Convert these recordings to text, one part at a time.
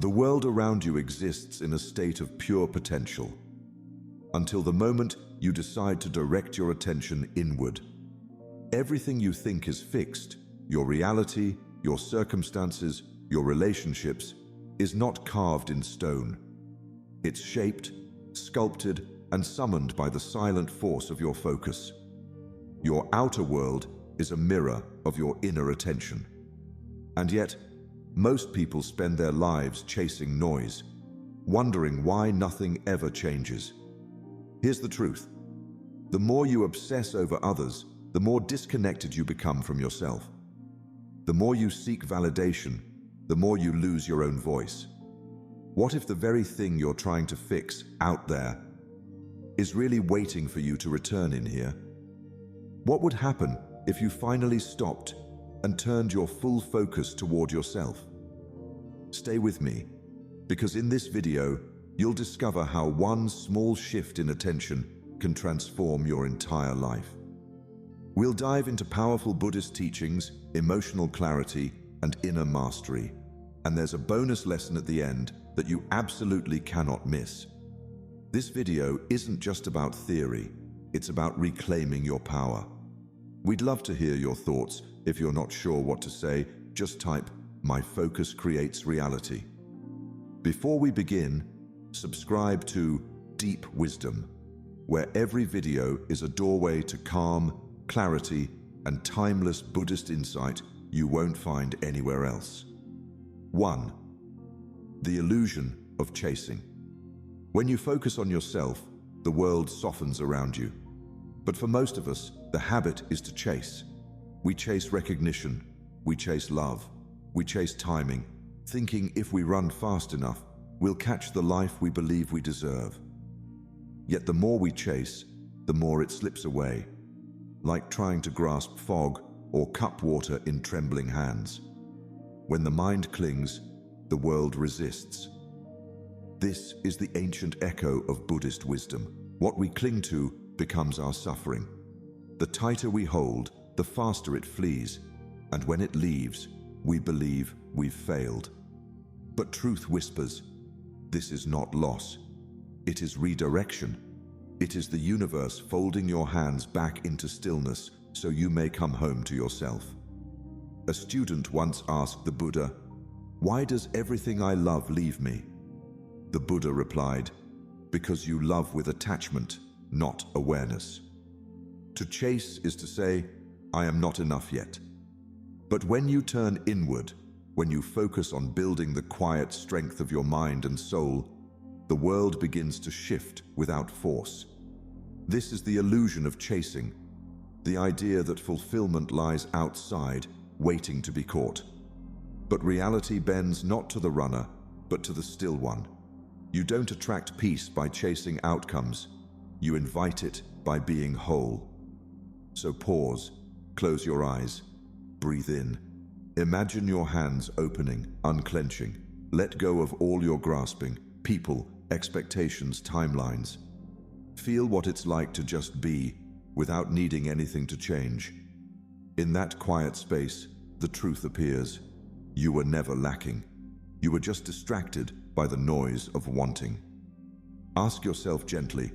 The world around you exists in a state of pure potential, until the moment you decide to direct your attention inward. Everything you think is fixed, your reality, your circumstances, your relationships, is not carved in stone. It's shaped, sculpted, and summoned by the silent force of your focus. Your outer world is a mirror of your inner attention. And yet, most people spend their lives chasing noise, wondering why nothing ever changes. Here's the truth. The more you obsess over others, the more disconnected you become from yourself. The more you seek validation, the more you lose your own voice. What if the very thing you're trying to fix out there is really waiting for you to return in here? What would happen if you finally stopped and turned your full focus toward yourself? Stay with me, because in this video, you'll discover how one small shift in attention can transform your entire life. We'll dive into powerful Buddhist teachings, emotional clarity, and inner mastery. And there's a bonus lesson at the end that you absolutely cannot miss. This video isn't just about theory, it's about reclaiming your power. We'd love to hear your thoughts. If you're not sure what to say, just type, "My focus creates reality." Before we begin, subscribe to Deep Wisdom, where every video is a doorway to calm, clarity, and timeless Buddhist insight you won't find anywhere else. 1. The illusion of chasing. When you focus on yourself, the world softens around you. But for most of us, the habit is to chase. We chase recognition, we chase love, we chase timing, thinking if we run fast enough, we'll catch the life we believe we deserve. Yet the more we chase, the more it slips away, like trying to grasp fog or cup water in trembling hands. When the mind clings, the world resists. This is the ancient echo of Buddhist wisdom. What we cling to becomes our suffering. The tighter we hold, the faster it flees, and when it leaves, we believe we've failed. But truth whispers, this is not loss. It is redirection. It is the universe folding your hands back into stillness so you may come home to yourself. A student once asked the Buddha, "Why does everything I love leave me?" The Buddha replied, "Because you love with attachment, not awareness." To chase is to say, "I am not enough yet." But when you turn inward, when you focus on building the quiet strength of your mind and soul, the world begins to shift without force. This is the illusion of chasing, the idea that fulfillment lies outside, waiting to be caught. But reality bends not to the runner, but to the still one. You don't attract peace by chasing outcomes. You invite it by being whole. So pause, close your eyes, breathe in. Imagine your hands opening, unclenching. Let go of all your grasping, people, expectations, timelines. Feel what it's like to just be, without needing anything to change. In that quiet space, the truth appears. You were never lacking. You were just distracted by the noise of wanting. Ask yourself gently,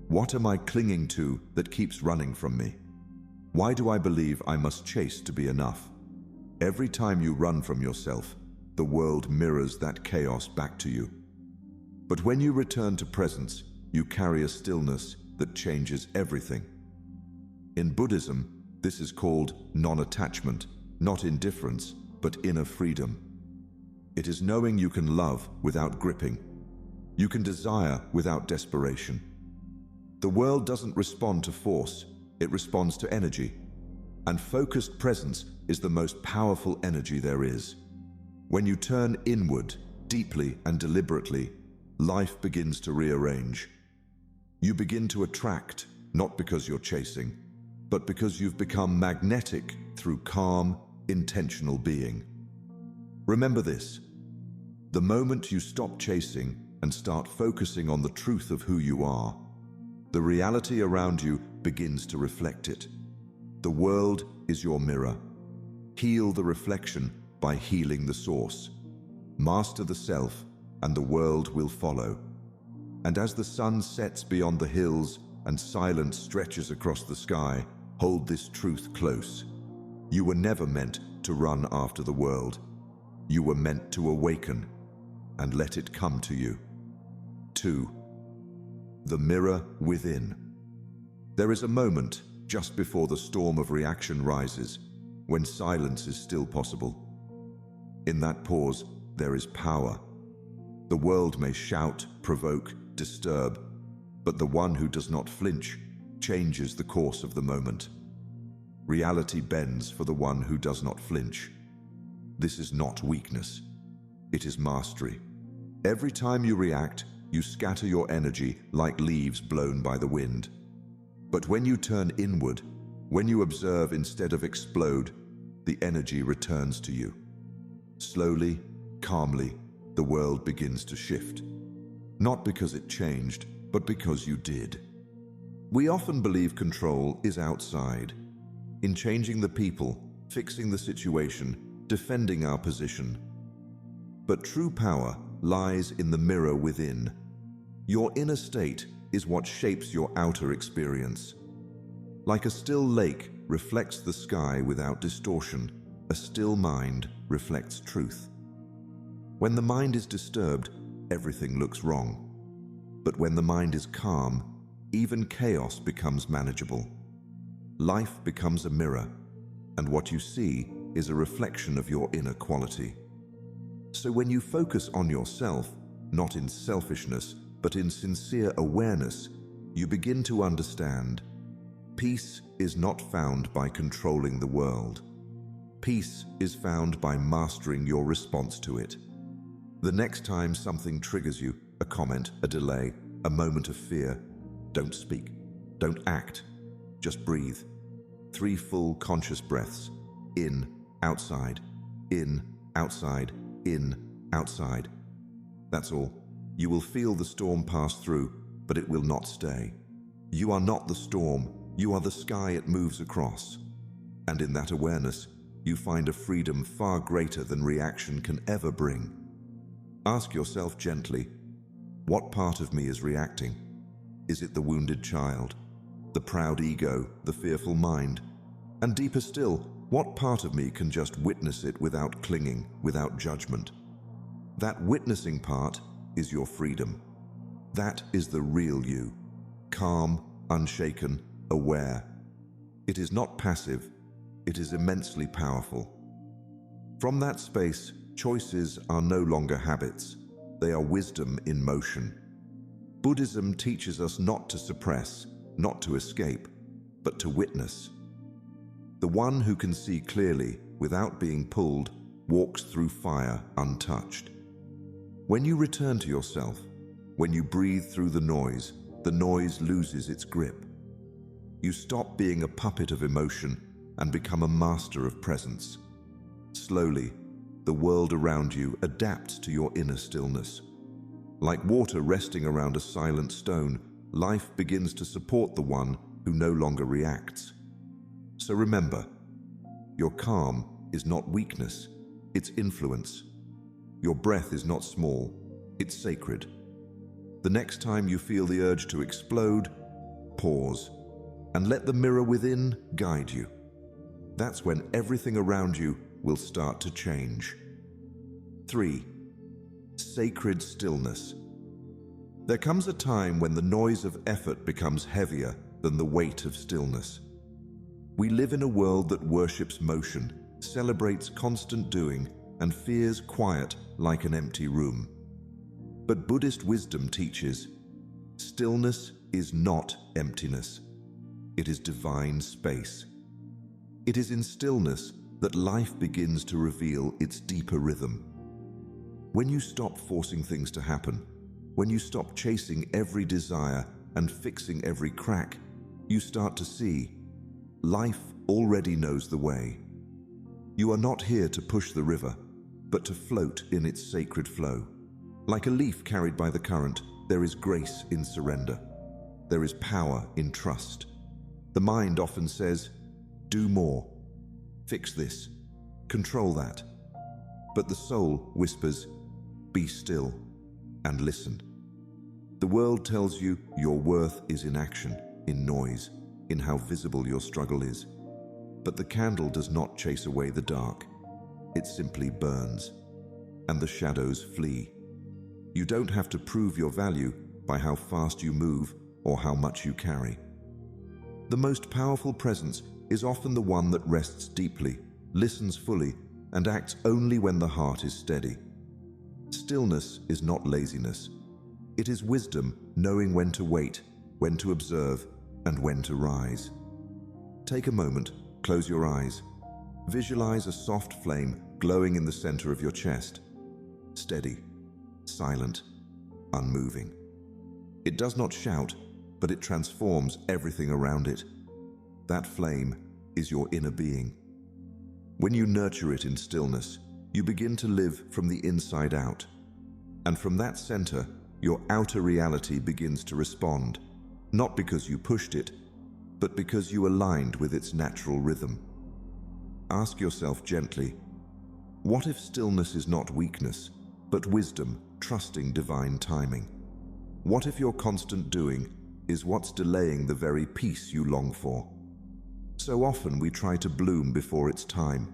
what am I clinging to that keeps running from me? Why do I believe I must chase to be enough? Every time you run from yourself, the world mirrors that chaos back to you. But when you return to presence, you carry a stillness that changes everything. In Buddhism, this is called non-attachment, not indifference, but inner freedom. It is knowing you can love without gripping. You can desire without desperation. The world doesn't respond to force, it responds to energy. And focused presence is the most powerful energy there is. When you turn inward, deeply and deliberately, life begins to rearrange. You begin to attract, not because you're chasing, but because you've become magnetic through calm, intentional being. Remember this: the moment you stop chasing and start focusing on the truth of who you are, the reality around you begins to reflect it. The world is your mirror. Heal the reflection by healing the source. Master the self and the world will follow. And as the sun sets beyond the hills and silence stretches across the sky, hold this truth close. You were never meant to run after the world. You were meant to awaken and let it come to you. 2. The mirror within. There is a moment just before the storm of reaction rises, when silence is still possible. In that pause, there is power. The world may shout, provoke, disturb, but the one who does not flinch changes the course of the moment. Reality bends for the one who does not flinch. This is not weakness. It is mastery. Every time you react, you scatter your energy like leaves blown by the wind. But when you turn inward, when you observe instead of explode, the energy returns to you. Slowly, calmly, the world begins to shift. Not because it changed, but because you did. We often believe control is outside, in changing the people, fixing the situation, defending our position. But true power lies in the mirror within. Your inner state is what shapes your outer experience. Like a still lake reflects the sky without distortion, a still mind reflects truth. When the mind is disturbed, everything looks wrong. But when the mind is calm, even chaos becomes manageable. Life becomes a mirror, and what you see is a reflection of your inner quality. So when you focus on yourself, not in selfishness, but in sincere awareness, you begin to understand. Peace is not found by controlling the world. Peace is found by mastering your response to it. The next time something triggers you, a comment, a delay, a moment of fear, don't speak, don't act, just breathe. 3 full conscious breaths. In, outside, in, outside, in, outside. That's all. You will feel the storm pass through, but it will not stay. You are not the storm, you are the sky it moves across. And in that awareness, you find a freedom far greater than reaction can ever bring. Ask yourself gently, what part of me is reacting? Is it the wounded child, the proud ego, the fearful mind? And deeper still, what part of me can just witness it without clinging, without judgment? That witnessing part is your freedom. That is the real you, calm, unshaken, aware. It is not passive, it is immensely powerful. From that space, choices are no longer habits, they are wisdom in motion. Buddhism teaches us not to suppress, not to escape, but to witness. The one who can see clearly, without being pulled, walks through fire untouched. When you return to yourself, when you breathe through the noise loses its grip. You stop being a puppet of emotion and become a master of presence. Slowly, the world around you adapts to your inner stillness. Like water resting around a silent stone, life begins to support the one who no longer reacts. So remember, your calm is not weakness, it's influence. Your breath is not small, it's sacred. The next time you feel the urge to explode, pause and let the mirror within guide you. That's when everything around you will start to change. 3. Sacred stillness. There comes a time when the noise of effort becomes heavier than the weight of stillness. We live in a world that worships motion, celebrates constant doing, and fears quiet like an empty room. But Buddhist wisdom teaches, stillness is not emptiness. It is divine space. It is in stillness that life begins to reveal its deeper rhythm. When you stop forcing things to happen, when you stop chasing every desire and fixing every crack, you start to see life already knows the way. You are not here to push the river, but to float in its sacred flow. Like a leaf carried by the current, there is grace in surrender. There is power in trust. The mind often says, do more, fix this, control that. But the soul whispers, be still, and listen. The world tells you your worth is in action, in noise, in how visible your struggle is. But the candle does not chase away the dark. It simply burns, and the shadows flee. You don't have to prove your value by how fast you move or how much you carry. The most powerful presence is often the one that rests deeply, listens fully, and acts only when the heart is steady. Stillness is not laziness. It is wisdom, knowing when to wait, when to observe, and when to rise. Take a moment, close your eyes. Visualize a soft flame glowing in the center of your chest. Steady, silent, unmoving. It does not shout, but it transforms everything around it. That flame is your inner being. When you nurture it in stillness, you begin to live from the inside out. And from that center, your outer reality begins to respond, not because you pushed it, but because you aligned with its natural rhythm. Ask yourself gently, what if stillness is not weakness, but wisdom, trusting divine timing? What if your constant doing is what's delaying the very peace you long for? So often we try to bloom before it's time,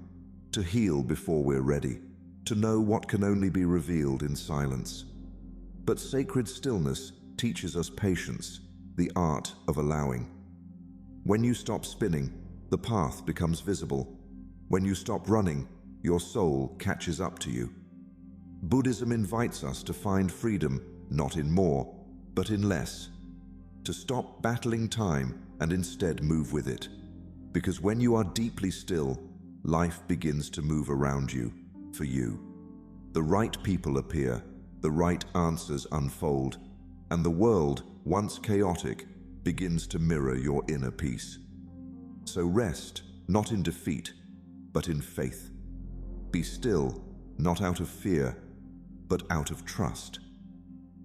to heal before we're ready, to know what can only be revealed in silence. But sacred stillness teaches us patience, the art of allowing. When you stop spinning, the path becomes visible. When you stop running, your soul catches up to you. Buddhism invites us to find freedom not in more, but in less. To stop battling time and instead move with it. Because when you are deeply still, life begins to move around you, for you. The right people appear, the right answers unfold, and the world, once chaotic, begins to mirror your inner peace. So rest, not in defeat, but in faith. Be still, not out of fear, but out of trust.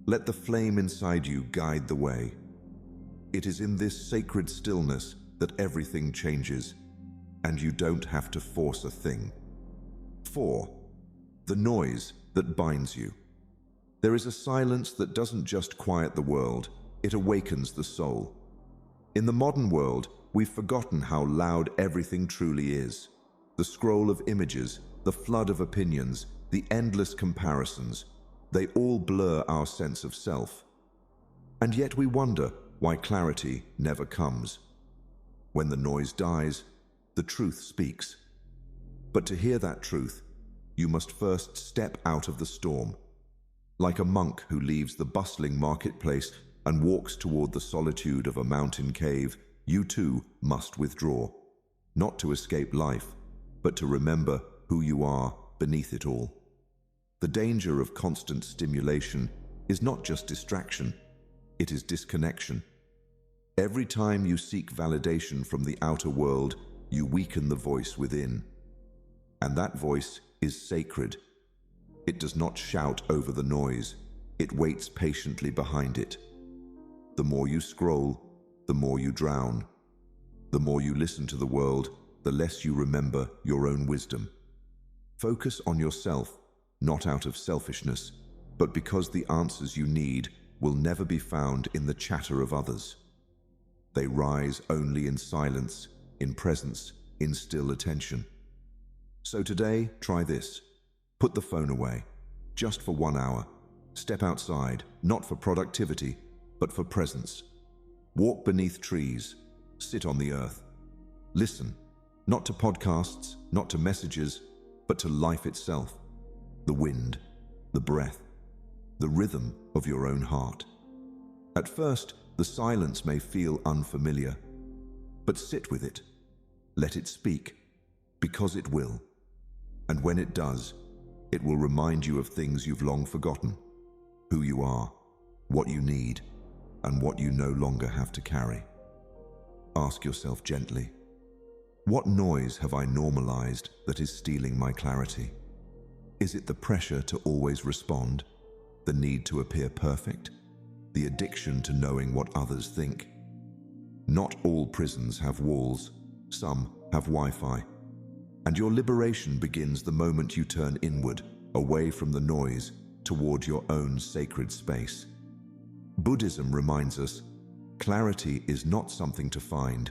Let the flame inside you guide the way. It is in this sacred stillness that everything changes, and you don't have to force a thing. 4. The noise that binds you. There is a silence that doesn't just quiet the world, it awakens the soul. In the modern world, we've forgotten how loud everything truly is. The scroll of images, the flood of opinions, the endless comparisons, they all blur our sense of self. And yet we wonder why clarity never comes. When the noise dies, the truth speaks. But to hear that truth, you must first step out of the storm. Like a monk who leaves the bustling marketplace and walks toward the solitude of a mountain cave, you too must withdraw, not to escape life, but to remember who you are beneath it all. The danger of constant stimulation is not just distraction, it is disconnection. Every time you seek validation from the outer world, you weaken the voice within. And that voice is sacred. It does not shout over the noise, it waits patiently behind it. The more you scroll, the more you drown. The more you listen to the world, the less you remember your own wisdom. Focus on yourself, not out of selfishness, but because the answers you need will never be found in the chatter of others. They rise only in silence, in presence, in still attention. So today, try this. Put the phone away, just for 1 hour. Step outside, not for productivity, but for presence. Walk beneath trees, sit on the earth. Listen, not to podcasts, not to messages, but to life itself. The wind, the breath, the rhythm of your own heart. At first, the silence may feel unfamiliar, but sit with it. Let it speak, because it will. And when it does, it will remind you of things you've long forgotten, who you are, what you need, and what you no longer have to carry. Ask yourself gently, what noise have I normalized that is stealing my clarity? Is it the pressure to always respond, the need to appear perfect, the addiction to knowing what others think? Not all prisons have walls, some have Wi-Fi. And your liberation begins the moment you turn inward, away from the noise, toward your own sacred space. Buddhism reminds us, clarity is not something to find,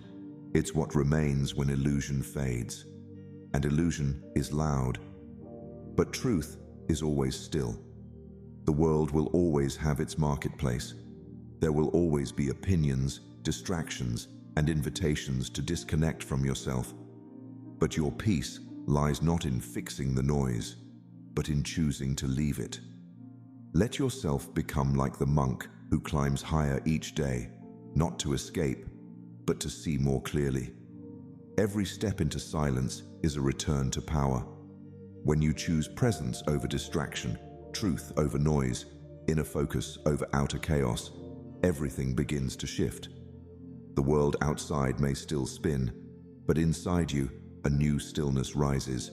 it's what remains when illusion fades. And illusion is loud, but truth is always still. The world will always have its marketplace. There will always be opinions, distractions, and invitations to disconnect from yourself. But your peace lies not in fixing the noise, but in choosing to leave it. Let yourself become like the monk who climbs higher each day, not to escape, but to see more clearly. Every step into silence is a return to power. When you choose presence over distraction, truth over noise, inner focus over outer chaos, everything begins to shift. The world outside may still spin, but inside you, a new stillness rises,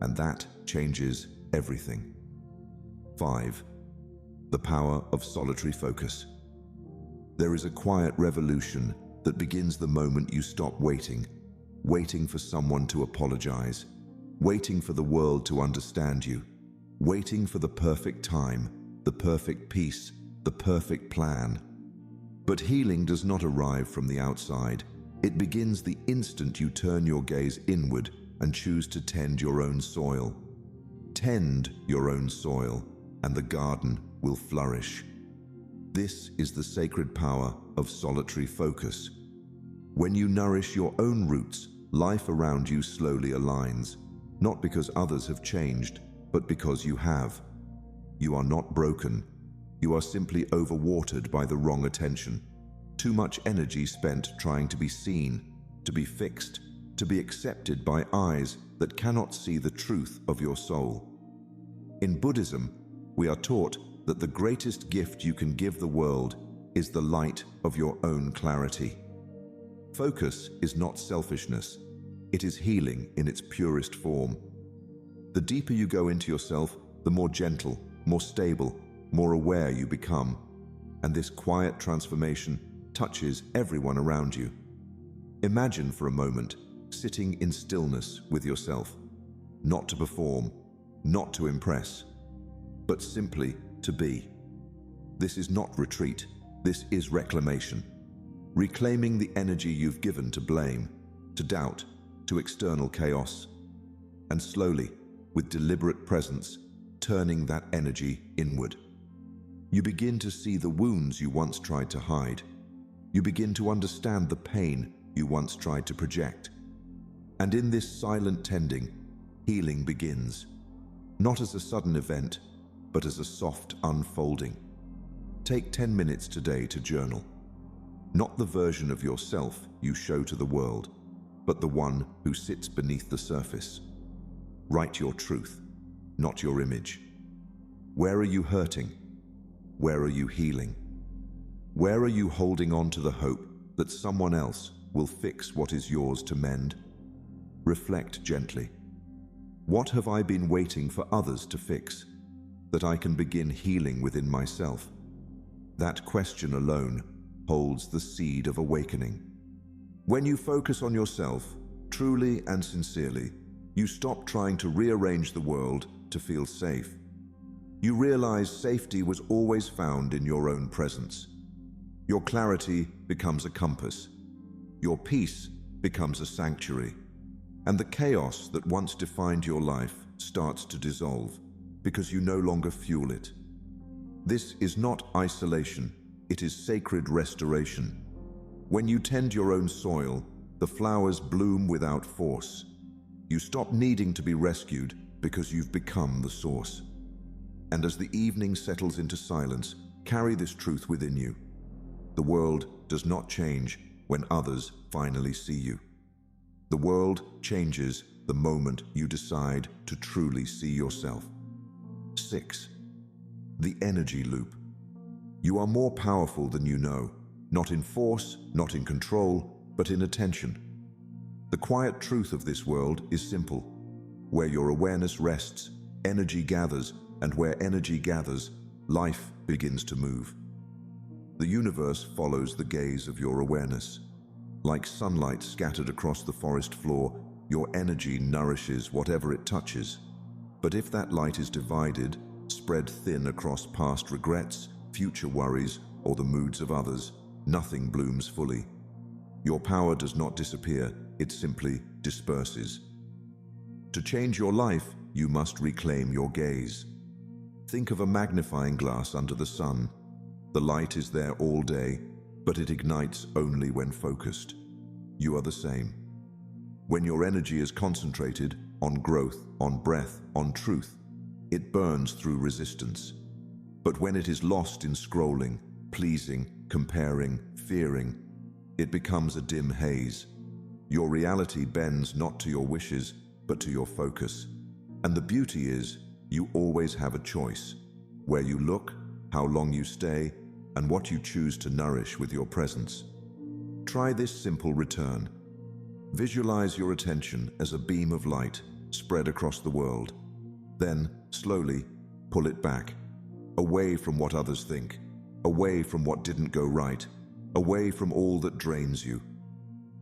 and that changes everything. 5. The power of solitary focus. There is a quiet revolution that begins the moment you stop waiting for someone to apologize, waiting for the world to understand you, waiting for the perfect time, the perfect peace, the perfect plan. But healing does not arrive from the outside. It begins the instant you turn your gaze inward and choose to tend your own soil. Tend your own soil, and the garden will flourish. This is the sacred power of solitary focus. When you nourish your own roots, life around you slowly aligns, not because others have changed, but because you have. You are not broken. You are simply overwatered by the wrong attention. Too much energy spent trying to be seen, to be fixed, to be accepted by eyes that cannot see the truth of your soul. In Buddhism, we are taught that the greatest gift you can give the world is the light of your own clarity. Focus is not selfishness. It is healing in its purest form. The deeper you go into yourself, the more gentle, more stable, more aware you become. And this quiet transformation touches everyone around you. Imagine for a moment sitting in stillness with yourself, not to perform, not to impress, but simply to be. This is not retreat, this is reclamation. Reclaiming the energy you've given to blame, to doubt, to external chaos, and slowly, with deliberate presence, turning that energy inward. You begin to see the wounds you once tried to hide. You begin to understand the pain you once tried to project. And in this silent tending, healing begins, not as a sudden event, but as a soft unfolding. Take 10 minutes today to journal. Not the version of yourself you show to the world, but the one who sits beneath the surface. Write your truth, not your image. Where are you hurting? Where are you healing? Where are you holding on to the hope that someone else will fix what is yours to mend? Reflect gently. What have I been waiting for others to fix, that I can begin healing within myself? That question alone holds the seed of awakening. When you focus on yourself, truly and sincerely, you stop trying to rearrange the world to feel safe. You realize safety was always found in your own presence. Your clarity becomes a compass. Your peace becomes a sanctuary. And the chaos that once defined your life starts to dissolve because you no longer fuel it. This is not isolation, it is sacred restoration. When you tend your own soil, the flowers bloom without force. You stop needing to be rescued because you've become the source. And as the evening settles into silence, carry this truth within you. The world does not change when others finally see you. The world changes the moment you decide to truly see yourself. 6. The energy loop. You are more powerful than you know, not in force, not in control, but in attention. The quiet truth of this world is simple. Where your awareness rests, energy gathers, and where energy gathers, life begins to move. The universe follows the gaze of your awareness. Like sunlight scattered across the forest floor, your energy nourishes whatever it touches. But if that light is divided, spread thin across past regrets, future worries, or the moods of others, nothing blooms fully. Your power does not disappear, it simply disperses. To change your life, you must reclaim your gaze. Think of a magnifying glass under the sun. The light is there all day, but it ignites only when focused. You are the same. When your energy is concentrated on growth, on breath, on truth, it burns through resistance. But when it is lost in scrolling, pleasing, comparing, fearing, it becomes a dim haze. Your reality bends not to your wishes, but to your focus. And the beauty is, you always have a choice. Where you look, how long you stay, and what you choose to nourish with your presence. Try this simple return. Visualize your attention as a beam of light spread across the world. Then, slowly, pull it back, away from what others think, away from what didn't go right, away from all that drains you.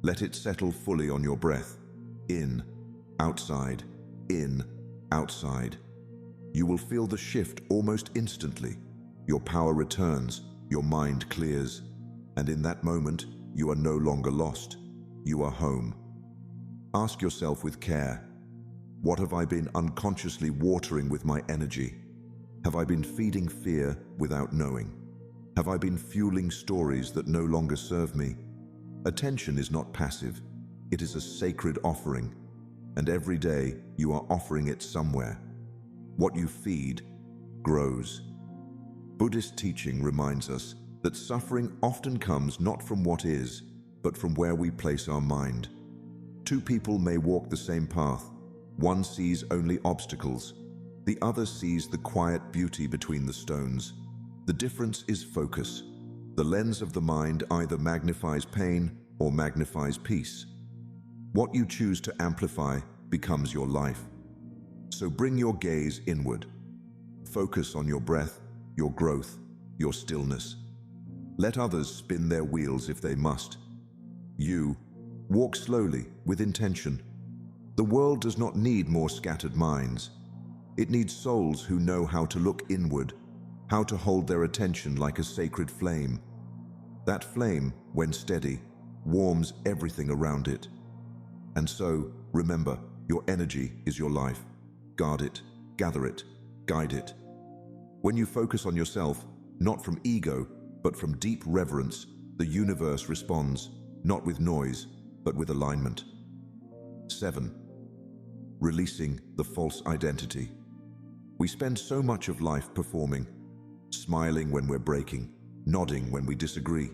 Let it settle fully on your breath. In, outside, in, outside. You will feel the shift almost instantly. Your power returns, your mind clears, and in that moment, you are no longer lost. You are home. Ask yourself with care, what have I been unconsciously watering with my energy? Have I been feeding fear without knowing? Have I been fueling stories that no longer serve me? Attention is not passive. It is a sacred offering, and every day you are offering it somewhere. What you feed grows. Buddhist teaching reminds us that suffering often comes not from what is, but from where we place our mind. Two people may walk the same path. One sees only obstacles. The other sees the quiet beauty between the stones. The difference is focus. The lens of the mind either magnifies pain or magnifies peace. What you choose to amplify becomes your life. So bring your gaze inward. Focus on your breath, your growth, your stillness. Let others spin their wheels if they must. You walk slowly with intention. The world does not need more scattered minds. It needs souls who know how to look inward, how to hold their attention like a sacred flame. That flame, when steady, warms everything around it. And so, remember, your energy is your life. Guard it, gather it, guide it. When you focus on yourself, not from ego, but from deep reverence, the universe responds, not with noise, but with alignment. 7. Releasing the false identity. We spend so much of life performing, smiling when we're breaking, nodding when we disagree,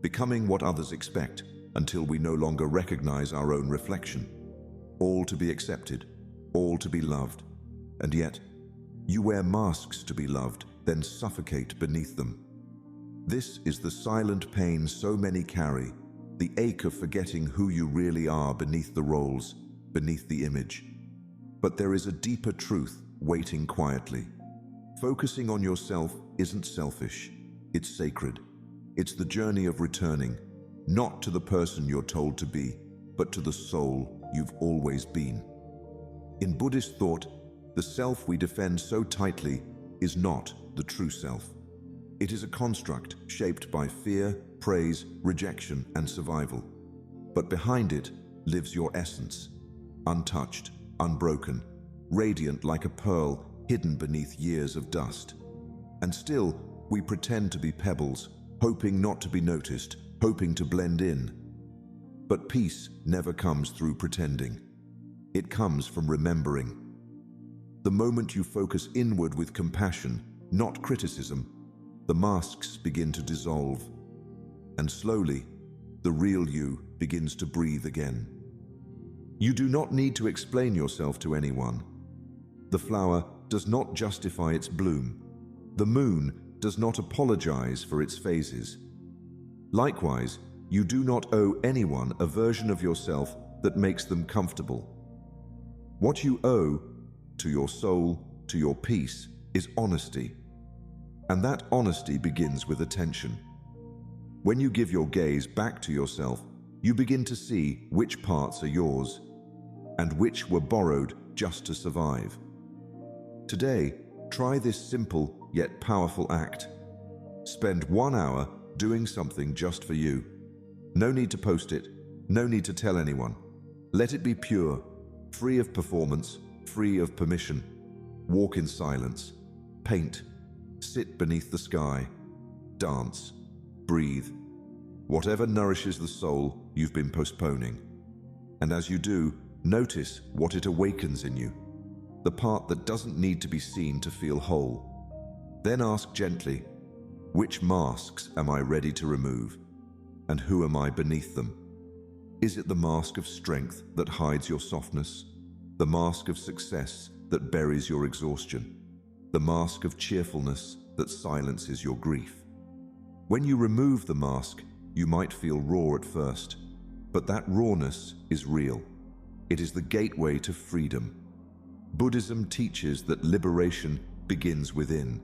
becoming what others expect until we no longer recognize our own reflection. All to be accepted, all to be loved. And yet, you wear masks to be loved, then suffocate beneath them. This is the silent pain so many carry, the ache of forgetting who you really are beneath the roles, beneath the image. But there is a deeper truth waiting quietly. Focusing on yourself isn't selfish, it's sacred. It's the journey of returning, not to the person you're told to be, but to the soul you've always been. In Buddhist thought, the self we defend so tightly is not the true self. It is a construct shaped by fear, praise, rejection, and survival. But behind it lives your essence, untouched, unbroken, radiant like a pearl hidden beneath years of dust. And still, we pretend to be pebbles, hoping not to be noticed, hoping to blend in. But peace never comes through pretending. It comes from remembering. The moment you focus inward with compassion, not criticism, the masks begin to dissolve. And slowly, the real you begins to breathe again. You do not need to explain yourself to anyone. The flower does not justify its bloom. The moon does not apologize for its phases. Likewise, you do not owe anyone a version of yourself that makes them comfortable. What you owe to your soul, to your peace, is honesty. And that honesty begins with attention. When you give your gaze back to yourself, you begin to see which parts are yours and which were borrowed just to survive. Today, Try this simple yet powerful act. Spend 1 hour doing something just for you. No need to post it, no need to tell anyone. Let it be pure, free of performance, free of permission. Walk in silence, paint, sit beneath the sky, dance, breathe. Whatever nourishes the soul you've been postponing. And as you do, notice what it awakens in you, the part that doesn't need to be seen to feel whole. Then ask gently, which masks am I ready to remove? And who am I beneath them? Is it the mask of strength that hides your softness? The mask of success that buries your exhaustion? The mask of cheerfulness that silences your grief? When you remove the mask, you might feel raw at first, but that rawness is real. It is the gateway to freedom. Buddhism teaches that liberation begins within.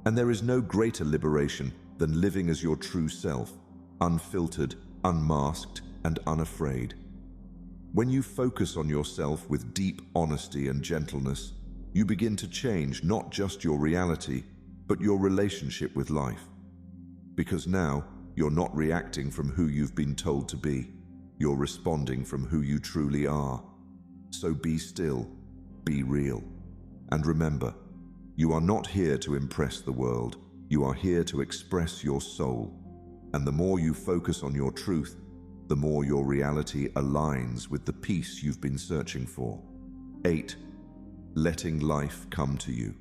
And there is no greater liberation than living as your true self, unfiltered, unmasked, and unafraid. When you focus on yourself with deep honesty and gentleness, you begin to change not just your reality, but your relationship with life. Because now, you're not reacting from who you've been told to be. You're responding from who you truly are. So be still, be real. And remember, you are not here to impress the world. You are here to express your soul. And the more you focus on your truth, the more your reality aligns with the peace you've been searching for. 8. Letting life come to you.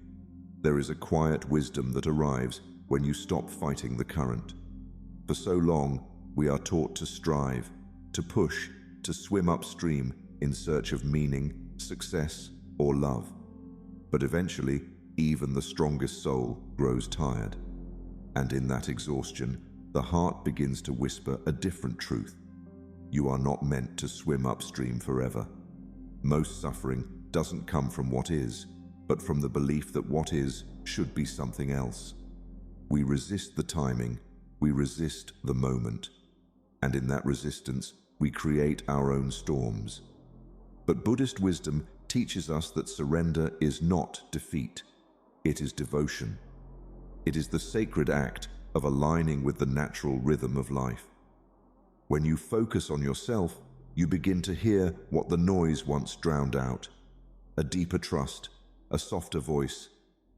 There is a quiet wisdom that arrives when you stop fighting the current. For so long, we are taught to strive, to push, to swim upstream in search of meaning, success, or love. But eventually, even the strongest soul grows tired. And in that exhaustion, the heart begins to whisper a different truth. You are not meant to swim upstream forever. Most suffering doesn't come from what is, but from the belief that what is should be something else. We resist the timing, we resist the moment, and in that resistance, we create our own storms. But Buddhist wisdom teaches us that surrender is not defeat, it is devotion. It is the sacred act of aligning with the natural rhythm of life. When you focus on yourself, you begin to hear what the noise once drowned out. A deeper trust, a softer voice,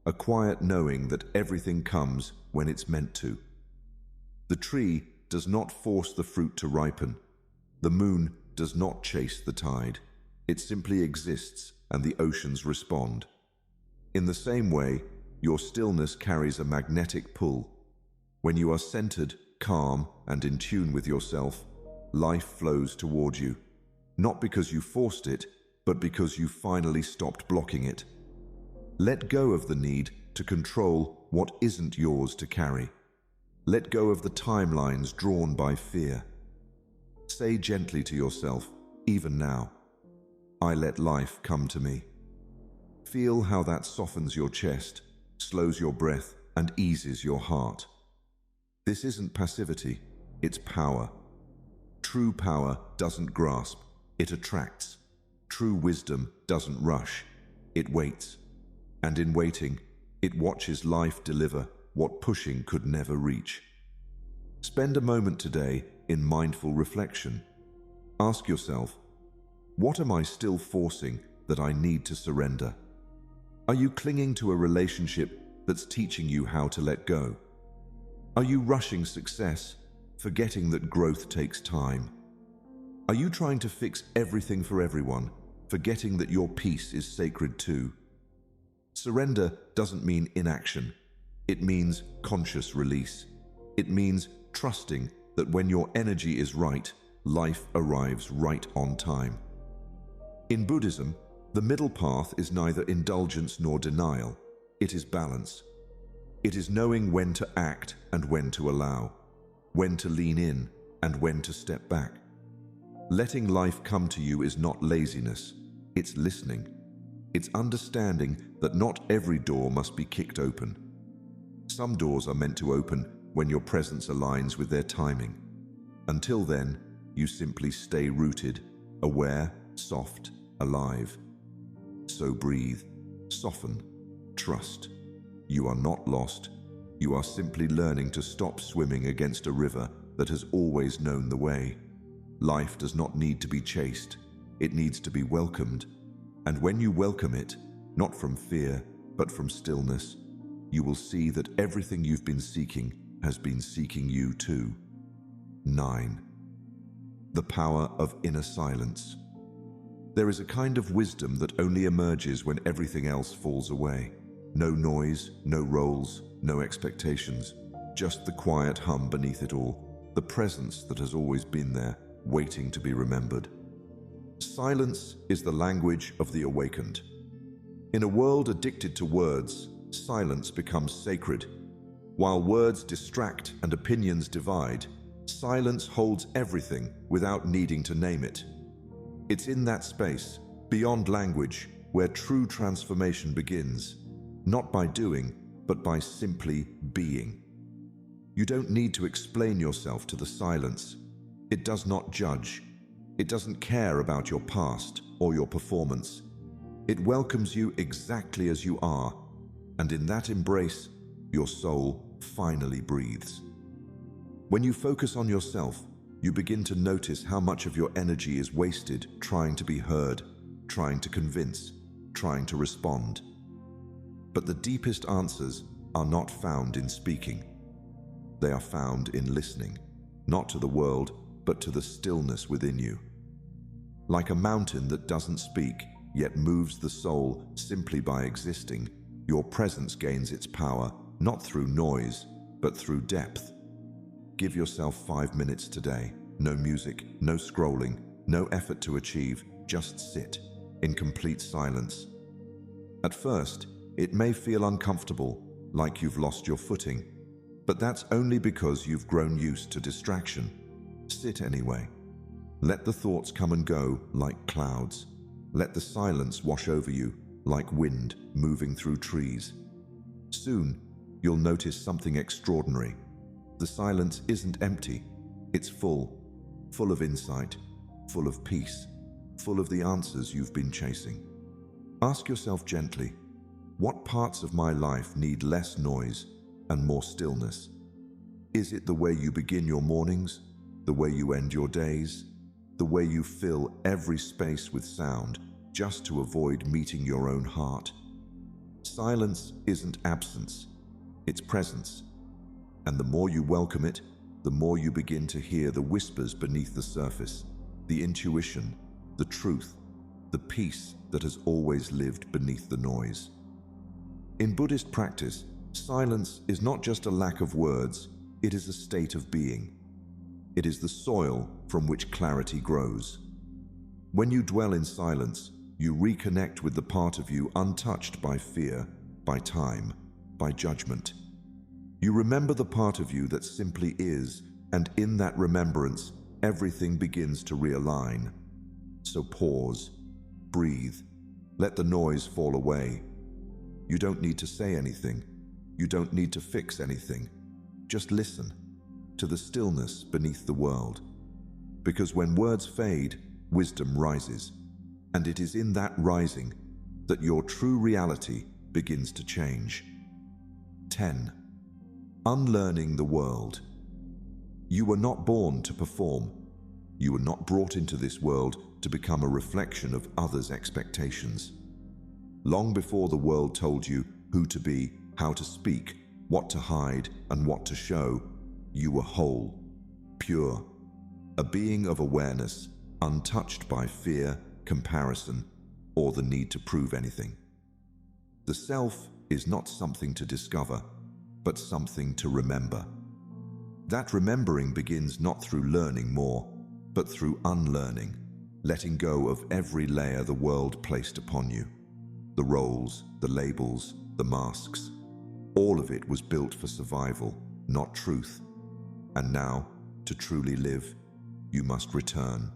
a quiet knowing that everything comes when it's meant to. The tree does not force the fruit to ripen. The moon does not chase the tide. It simply exists and the oceans respond. In the same way, your stillness carries a magnetic pull. When you are centered, calm, and in tune with yourself, life flows toward you, not because you forced it, but because you finally stopped blocking it. Let go of the need to control what isn't yours to carry. Let go of the timelines drawn by fear. Say gently to yourself, even now, I let life come to me. Feel how that softens your chest, slows your breath, and eases your heart. This isn't passivity, it's power. True power doesn't grasp, it attracts. True wisdom doesn't rush, it waits. And in waiting, it watches life deliver what pushing could never reach. Spend a moment today in mindful reflection. Ask yourself, what am I still forcing that I need to surrender? Are you clinging to a relationship that's teaching you how to let go? Are you rushing success, forgetting that growth takes time? Are you trying to fix everything for everyone, forgetting that your peace is sacred too? Surrender doesn't mean inaction. It means conscious release. It means trusting that when your energy is right, life arrives right on time. In Buddhism, the middle path is neither indulgence nor denial. It is balance. It is knowing when to act and when to allow, when to lean in and when to step back. Letting life come to you is not laziness, it's listening. It's understanding that not every door must be kicked open. Some doors are meant to open when your presence aligns with their timing. Until then, you simply stay rooted, aware, soft, alive. So breathe, soften, Trust. You are not lost. You are simply learning to stop swimming against a river that has always known the way. Life does not need to be chased. It needs to be welcomed. And when you welcome it, not from fear, but from stillness, you will see that everything you've been seeking has been seeking you too. 9. The power of inner silence. There is a kind of wisdom that only emerges when everything else falls away. No noise, no roles, no expectations, just the quiet hum beneath it all, the presence that has always been there, waiting to be remembered. Silence is the language of the awakened. In a world addicted to words, silence becomes sacred. While words distract and opinions divide, silence holds everything without needing to name it. It's in that space, beyond language, where true transformation begins, not by doing, but by simply being. You don't need to explain yourself to the silence. It does not judge. It doesn't care about your past or your performance. It welcomes you exactly as you are, and in that embrace, your soul finally breathes. When you focus on yourself, you begin to notice how much of your energy is wasted trying to be heard, trying to convince, trying to respond. But the deepest answers are not found in speaking. They are found in listening, not to the world, but to the stillness within you. Like a mountain that doesn't speak, yet moves the soul simply by existing, your presence gains its power, not through noise, but through depth. Give yourself 5 minutes today. No music, no scrolling, no effort to achieve, just sit in complete silence. At first, it may feel uncomfortable, like you've lost your footing, but that's only because you've grown used to distraction. Sit anyway. Let the thoughts come and go like clouds. Let the silence wash over you like wind moving through trees. Soon, you'll notice something extraordinary. The silence isn't empty. It's full of insight, full of peace, full of the answers you've been chasing. Ask yourself gently, what parts of my life need less noise and more stillness? Is it the way you begin your mornings, the way you end your days, the way you fill every space with sound just to avoid meeting your own heart? Silence isn't absence, it's presence. And the more you welcome it, the more you begin to hear the whispers beneath the surface, the intuition, the truth, the peace that has always lived beneath the noise. In Buddhist practice, silence is not just a lack of words, it is a state of being. It is the soil from which clarity grows. When you dwell in silence, you reconnect with the part of you untouched by fear, by time, by judgment. You remember the part of you that simply is, and in that remembrance, everything begins to realign. So pause, breathe, let the noise fall away. You don't need to say anything. You don't need to fix anything. Just listen to the stillness beneath the world. Because when words fade, wisdom rises. And it is in that rising that your true reality begins to change. 10. Unlearning the world. You were not born to perform. You were not brought into this world to become a reflection of others' expectations. Long before the world told you who to be, how to speak, what to hide, and what to show, you were whole, pure, a being of awareness, untouched by fear, comparison, or the need to prove anything. The self is not something to discover, but something to remember. That remembering begins not through learning more, but through unlearning, letting go of every layer the world placed upon you. The roles, the labels, the masks, all of it was built for survival, not truth. And now, to truly live, you must return.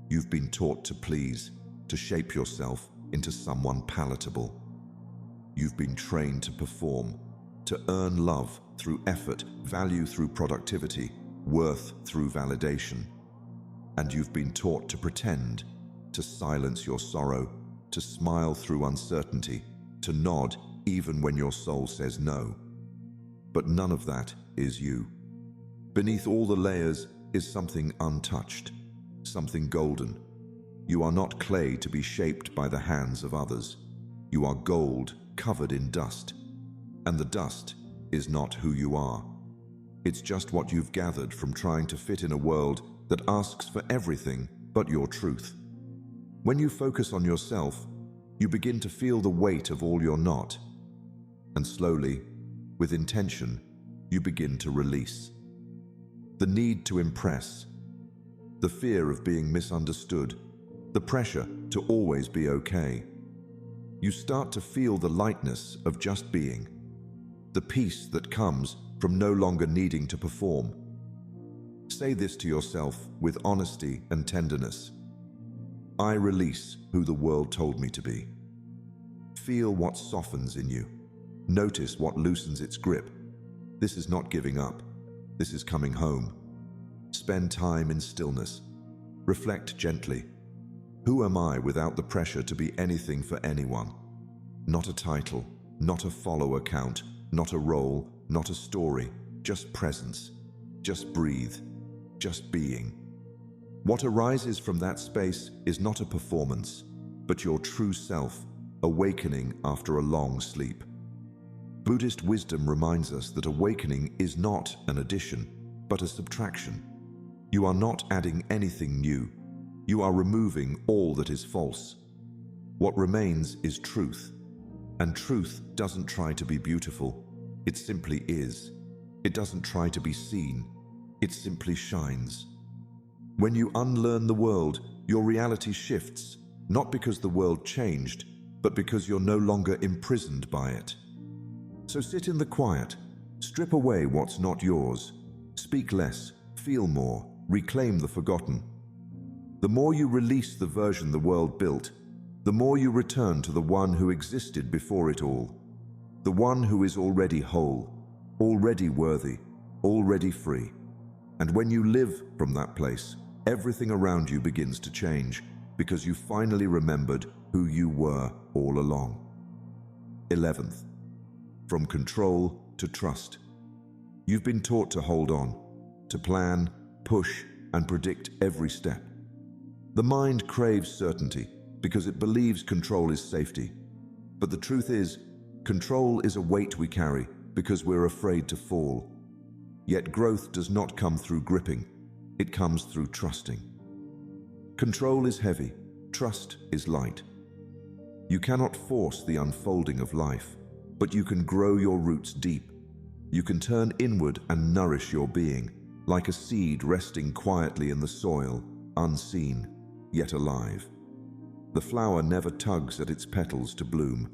You've been taught to please, to shape yourself into someone palatable. You've been trained to perform, to earn love through effort, value through productivity, worth through validation. And you've been taught to pretend, to silence your sorrow, to smile through uncertainty, to nod even when your soul says no. But none of that is you. Beneath all the layers is something untouched, something golden. You are not clay to be shaped by the hands of others. You are gold covered in dust. And the dust is not who you are. It's just what you've gathered from trying to fit in a world that asks for everything but your truth. When you focus on yourself, you begin to feel the weight of all you're not. And slowly, with intention, you begin to release. The need to impress, the fear of being misunderstood, the pressure to always be okay. You start to feel the lightness of just being, the peace that comes from no longer needing to perform. Say this to yourself with honesty and tenderness. I release who the world told me to be. Feel what softens in you. Notice what loosens its grip. This is not giving up. This is coming home. Spend time in stillness. Reflect gently. Who am I without the pressure to be anything for anyone? Not a title, not a follower count, not a role, not a story, just presence. Just breathe. Just being. What arises from that space is not a performance, but your true self, awakening after a long sleep. Buddhist wisdom reminds us that awakening is not an addition, but a subtraction. You are not adding anything new. You are removing all that is false. What remains is truth. And truth doesn't try to be beautiful. It simply is. It doesn't try to be seen. It simply shines. When you unlearn the world, your reality shifts, not because the world changed, but because you're no longer imprisoned by it. So sit in the quiet, strip away what's not yours, speak less, feel more, reclaim the forgotten. The more you release the version the world built, the more you return to the one who existed before it all, the one who is already whole, already worthy, already free. And when you live from that place, everything around you begins to change because you finally remembered who you were all along. 11th, from control to trust. You've been taught to hold on, to plan, push, and predict every step. The mind craves certainty because it believes control is safety. But the truth is, control is a weight we carry because we're afraid to fall. Yet growth does not come through gripping, it comes through trusting. Control is heavy, trust is light. You cannot force the unfolding of life, but you can grow your roots deep. You can turn inward and nourish your being, like a seed resting quietly in the soil, unseen, yet alive. The flower never tugs at its petals to bloom.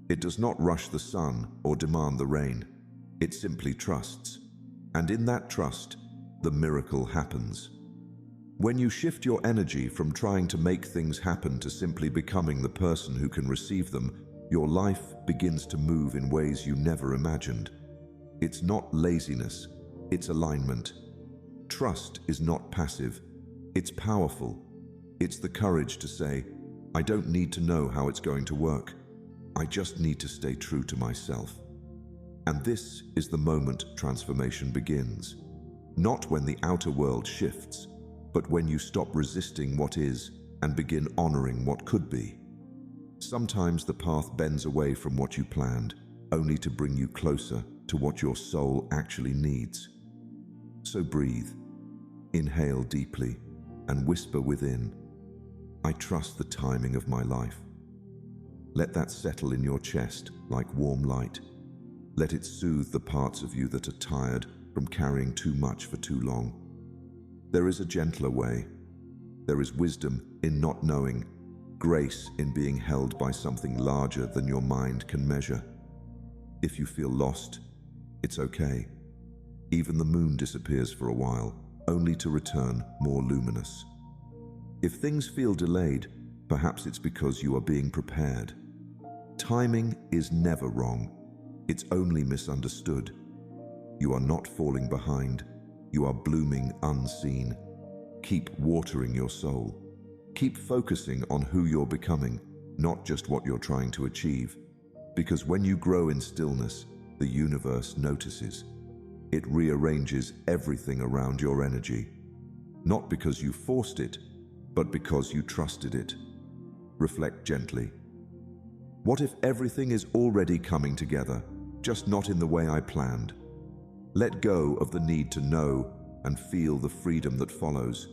It does not rush the sun or demand the rain. It simply trusts. And in that trust, the miracle happens. When you shift your energy from trying to make things happen to simply becoming the person who can receive them, your life begins to move in ways you never imagined. It's not laziness, it's alignment. Trust is not passive, it's powerful. It's the courage to say, I don't need to know how it's going to work. I just need to stay true to myself. And this is the moment transformation begins. Not when the outer world shifts, but when you stop resisting what is and begin honoring what could be. Sometimes the path bends away from what you planned, only to bring you closer to what your soul actually needs. So breathe, inhale deeply, and whisper within, I trust the timing of my life. Let that settle in your chest like warm light. Let it soothe the parts of you that are tired from carrying too much for too long. There is a gentler way. There is wisdom in not knowing, grace in being held by something larger than your mind can measure. If you feel lost, it's okay. Even the moon disappears for a while, only to return more luminous. If things feel delayed, perhaps it's because you are being prepared. Timing is never wrong. It's only misunderstood. You are not falling behind. You are blooming unseen. Keep watering your soul. Keep focusing on who you're becoming, not just what you're trying to achieve. Because when you grow in stillness, the universe notices. It rearranges everything around your energy, not because you forced it, but because you trusted it. Reflect gently. What if everything is already coming together, just not in the way I planned? Let go of the need to know and feel the freedom that follows.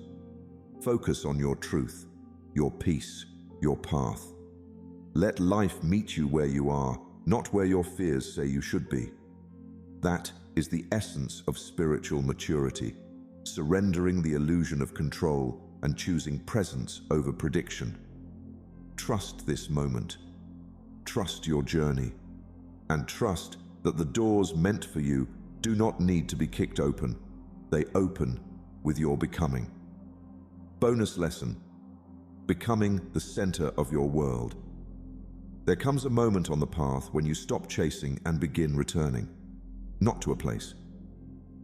Focus on your truth, your peace, your path. Let life meet you where you are, not where your fears say you should be. That is the essence of spiritual maturity, surrendering the illusion of control and choosing presence over prediction. Trust this moment. Trust your journey. And trust that the doors meant for you do not need to be kicked open. They open with your becoming. Bonus lesson: becoming the center of your world. There comes a moment on the path when you stop chasing and begin returning, not to a place,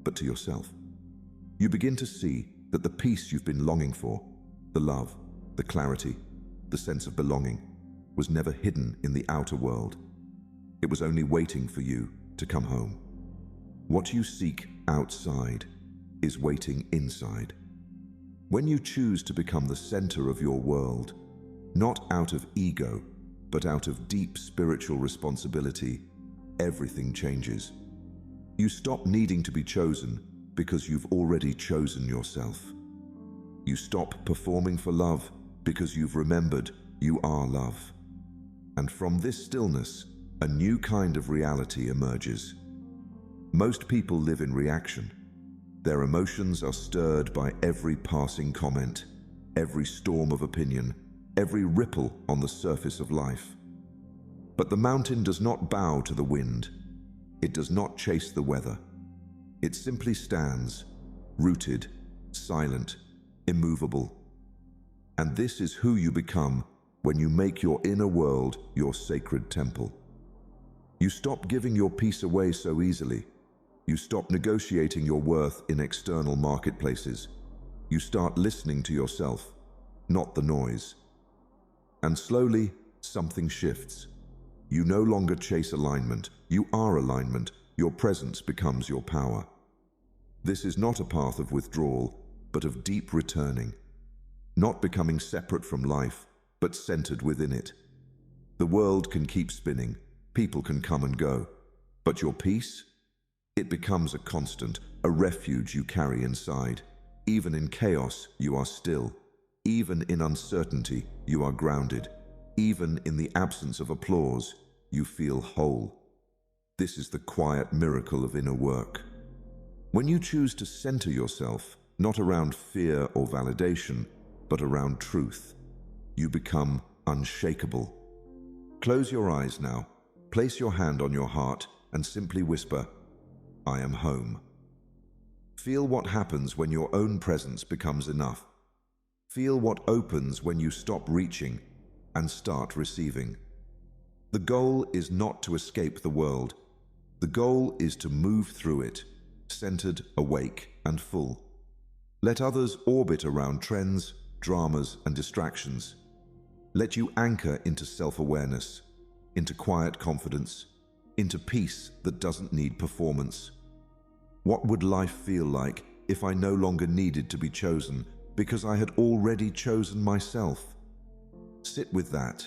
but to yourself. You begin to see that the peace you've been longing for, the love, the clarity, the sense of belonging, was never hidden in the outer world. It was only waiting for you to come home. What you seek outside is waiting inside. When you choose to become the center of your world, not out of ego, but out of deep spiritual responsibility, everything changes. You stop needing to be chosen because you've already chosen yourself. You stop performing for love because you've remembered you are love. And from this stillness, a new kind of reality emerges. Most people live in reaction. Their emotions are stirred by every passing comment, every storm of opinion, every ripple on the surface of life. But the mountain does not bow to the wind. It does not chase the weather. It simply stands, rooted, silent, immovable. And this is who you become when you make your inner world your sacred temple. You stop giving your peace away so easily. You stop negotiating your worth in external marketplaces. You start listening to yourself, not the noise. And slowly, something shifts. You no longer chase alignment. You are alignment. Your presence becomes your power. This is not a path of withdrawal, but of deep returning. Not becoming separate from life, but centered within it. The world can keep spinning. People can come and go. But your peace? It becomes a constant, a refuge you carry inside. Even in chaos, you are still. Even in uncertainty, you are grounded. Even in the absence of applause, you feel whole. This is the quiet miracle of inner work. When you choose to center yourself, not around fear or validation, but around truth, you become unshakable. Close your eyes now. Place your hand on your heart and simply whisper, "I am home." Feel what happens when your own presence becomes enough. Feel what opens when you stop reaching and start receiving. The goal is not to escape the world. The goal is to move through it, centered, awake, and full. Let others orbit around trends, dramas, and distractions. Let you anchor into self-awareness, into quiet confidence, into peace that doesn't need performance. What would life feel like if I no longer needed to be chosen because I had already chosen myself? Sit with that.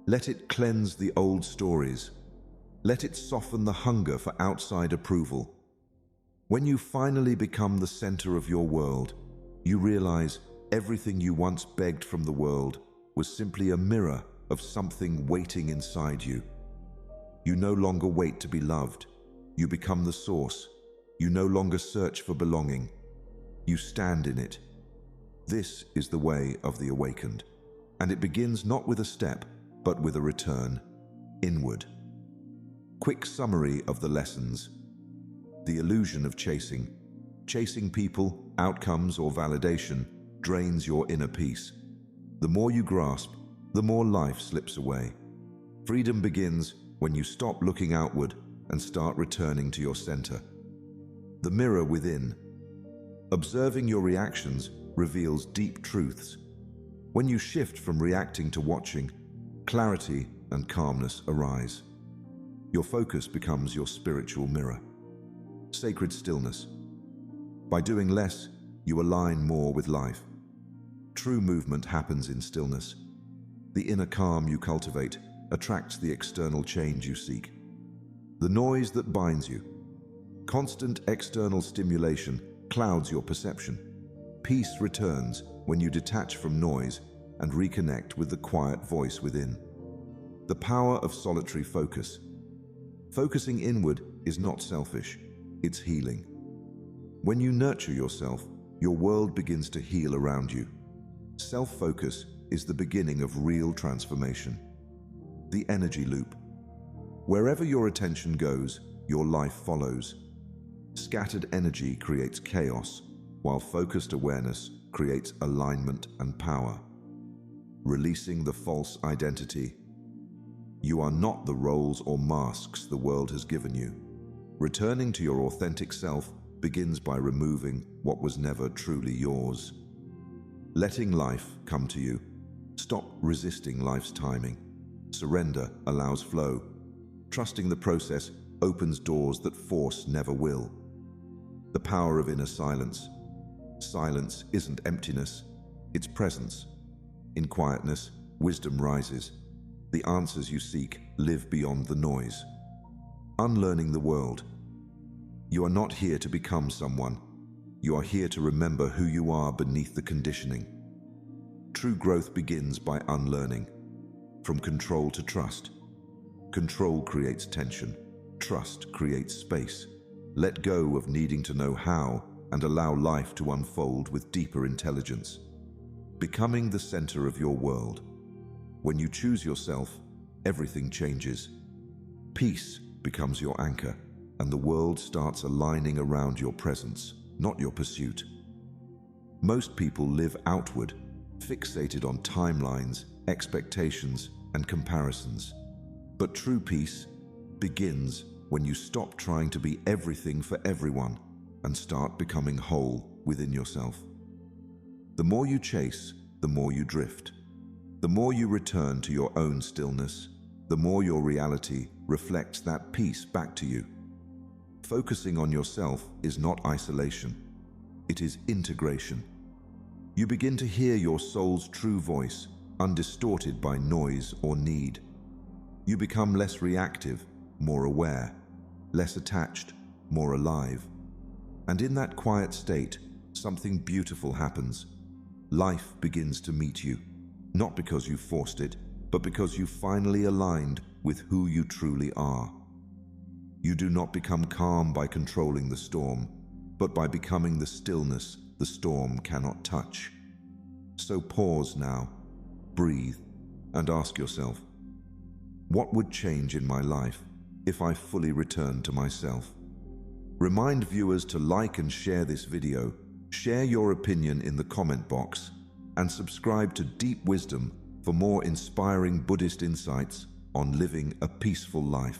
Let it cleanse the old stories. Let it soften the hunger for outside approval. When you finally become the center of your world, you realize everything you once begged from the world was simply a mirror of something waiting inside you. You no longer wait to be loved. You become the source. You no longer search for belonging. You stand in it. This is the way of the awakened, and it begins not with a step, but with a return inward. Quick summary of the lessons. The illusion of chasing. Chasing people, outcomes, or validation drains your inner peace. The more you grasp, the more life slips away. Freedom begins when you stop looking outward and start returning to your center. The mirror within. Observing your reactions reveals deep truths. When you shift from reacting to watching, clarity and calmness arise. Your focus becomes your spiritual mirror. Sacred stillness. By doing less, you align more with life. True movement happens in stillness. The inner calm you cultivate attracts the external change you seek. The noise that binds you. Constant external stimulation clouds your perception. Peace returns when you detach from noise and reconnect with the quiet voice within. The power of solitary focus. Focusing inward is not selfish, it's healing. When you nurture yourself, your world begins to heal around you. Self-focus is the beginning of real transformation. The energy loop. Wherever your attention goes, your life follows. Scattered energy creates chaos, while focused awareness creates alignment and power. Releasing the false identity. You are not the roles or masks the world has given you. Returning to your authentic self begins by removing what was never truly yours. Letting life come to you. Stop resisting life's timing. Surrender allows flow. Trusting the process opens doors that force never will. The power of inner silence. Silence isn't emptiness, it's presence. In quietness, wisdom rises. The answers you seek live beyond the noise. Unlearning the world. You are not here to become someone. You are here to remember who you are beneath the conditioning. True growth begins by unlearning. From control to trust. Control creates tension. Trust creates space. Let go of needing to know how and allow life to unfold with deeper intelligence. Becoming the center of your world. When you choose yourself, everything changes. Peace becomes your anchor, and the world starts aligning around your presence, not your pursuit. Most people live outward, fixated on timelines, expectations, and comparisons. But true peace begins when you stop trying to be everything for everyone and start becoming whole within yourself. The more you chase, the more you drift. The more you return to your own stillness, the more your reality reflects that peace back to you. Focusing on yourself is not isolation, it is integration. You begin to hear your soul's true voice, undistorted by noise or need. You become less reactive, more aware, less attached, more alive. And in that quiet state, something beautiful happens. Life begins to meet you, not because you forced it, but because you finally aligned with who you truly are. You do not become calm by controlling the storm, but by becoming the stillness the storm cannot touch. So pause now, breathe, and ask yourself, what would change in my life if I fully returned to myself? Remind viewers to like and share this video, share your opinion in the comment box, and subscribe to Deep Wisdom for more inspiring Buddhist insights on living a peaceful life.